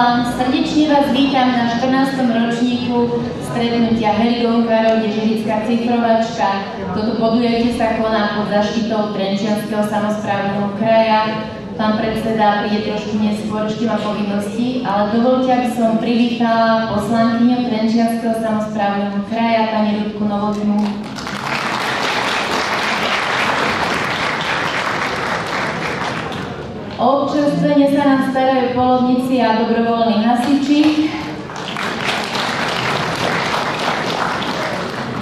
Blahoželám, srdečne vás vítam na 14. ročníku stretnutia Heligonkárov Dežirická cifrovačka. Toto podujatie sa koná pod zaštitou Trenčianskeho samosprávneho kraja. Pán predseda príde trošku neskôr, ešte má povinnosti, ale dovolte, aby som privítala poslankyňu Trenčianskeho samosprávneho kraja, pani Ľudku Novotnú. O občerstvenie sa nám starajú polovníci a dobrovoľní hasiči.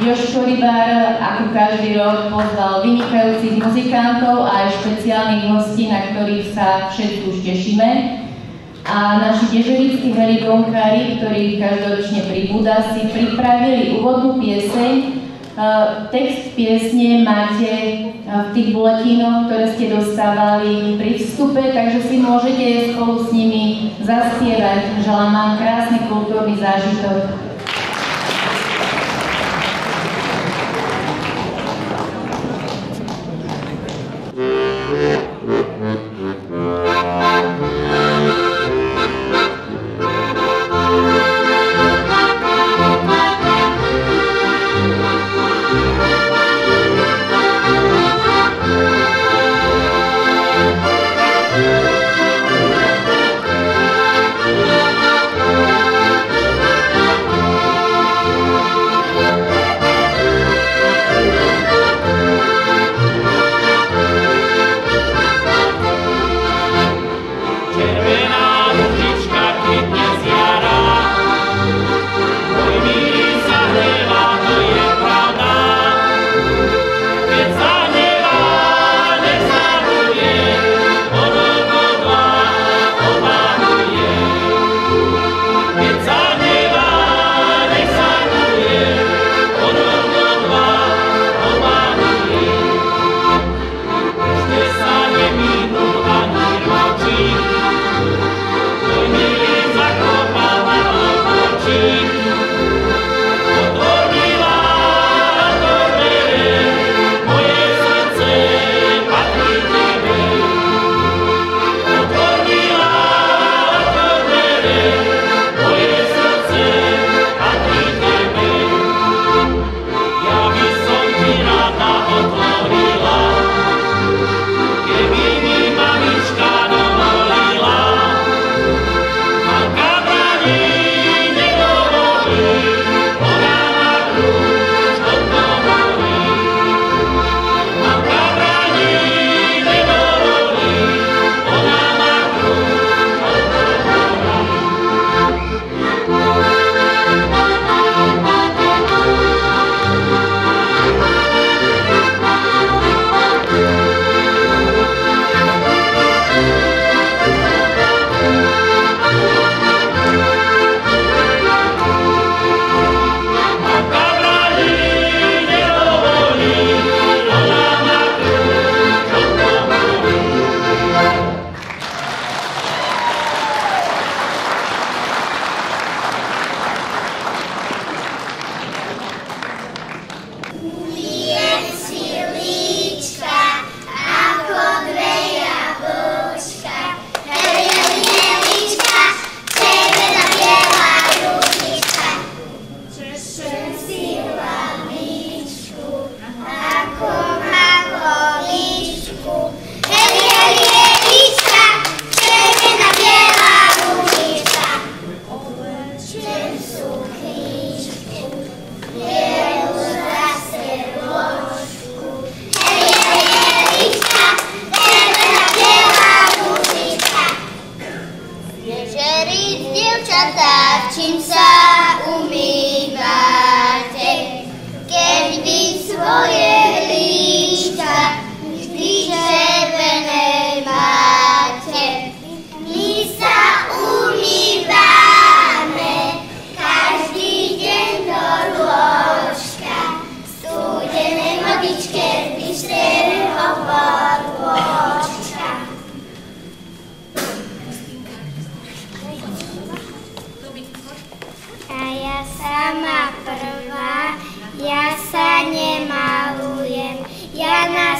Jožko Rybár, ako každý rok, pozval vynikajúcich muzikantov a aj špeciálnych hostí, na ktorých sa všetci už tešíme. A naši dežurickí heligonkári, ktorí každoročne pribúda, si pripravili úvodnú pieseň. Text piesne máte v tých buletínoch, ktoré ste dostávali pri vstupe, takže si môžete spolu s nimi zaspievať. Želám vám krásny kultúrny zážitok.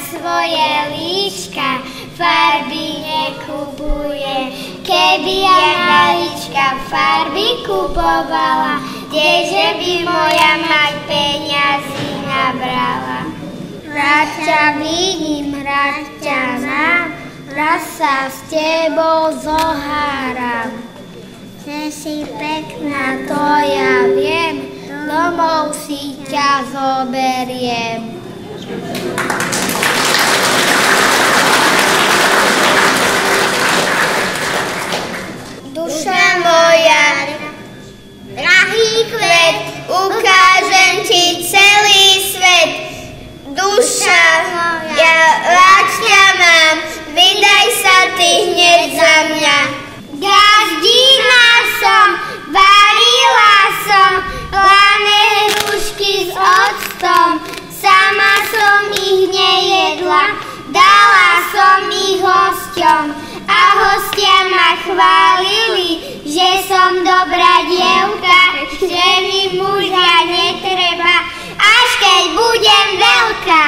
Svoje líčka farby nekupujem, Keby ja malička farby kupovala, kdeže by moja mať peniazy nabrala. Rád ťa vidím, rád ťa mám, raz sa s tebou zoháram. Že si pekná, to ja viem, domov si ťa zoberiem. Duša moja, drahý kvet, ukážem ti celý svet. Duša moja, rád ťa mám, vydaj sa ty hneď za mňa. Gazdína som, varila som, lané hrušky s octom, sama som ich nejedla, dala som ich hosťom. A hostia ma chválili, že som dobrá dievka, že mi muža netreba, až keď budem veľká.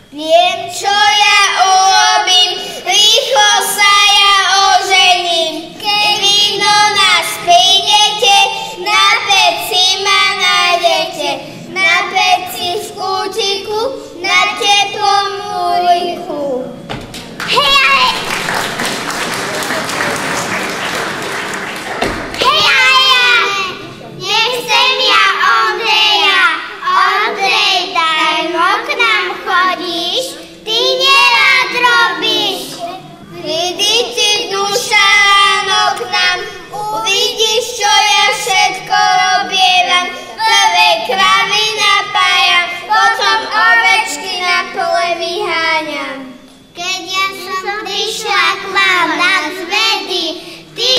Viem, čo ja urobím, rýchlo sa ja ožením. Keď vy do nás prídete, na peci ma nájdete. Na peci v kútiku, na teplom úrichu. Hej! Nechcem ja Ondreja, Ondrej, darmo k nám chodíš, ty nerád robíš. Prídi ti duša ráno k nám, uvidíš, čo ja všetko robievam. Prvé kravy napájam, potom ovečky na pole vyháňam. Keď ja som prišla k vám na zvedy, ty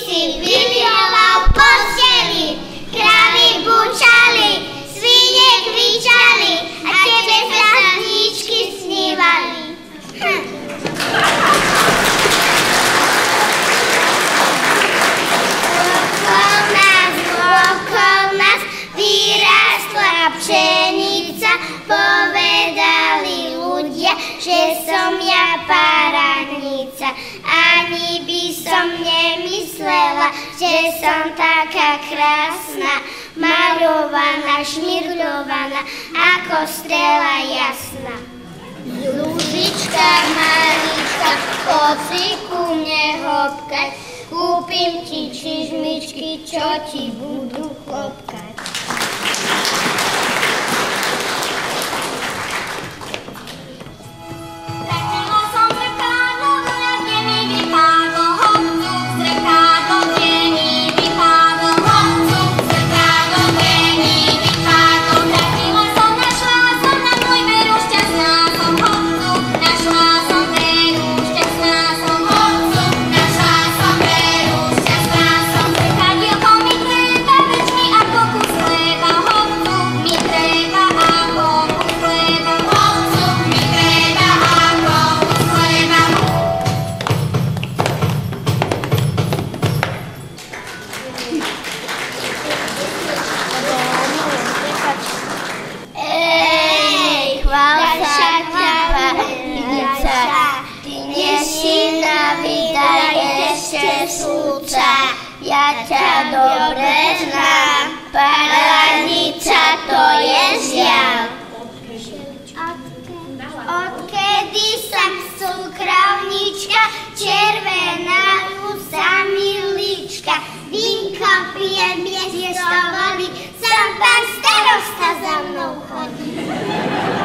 si vyliaval posteli. Kravy bučali, svine kričali a tebe sa sníčky snívali. Okolo nás vyrástla pšenica, povedali ľudia, že som ja paranica. Ani by som nemyslela, že som taká krásna, maľovaná, šmirľovaná, ako strela jasná. Ľudička, malička, poď si ku mne hopkať, kúpim ti čižmičky, čo ti budú klopkať. Zrkadlo, kde mi vypadlo, honcu, zrkadlo, vnúca, ja ťa dobre znám, paranica to je žiaľ. Odkedy som cukrovnička, červená sa milička, vínko pijem, miesto vody, som pán starosta za mnou chodí.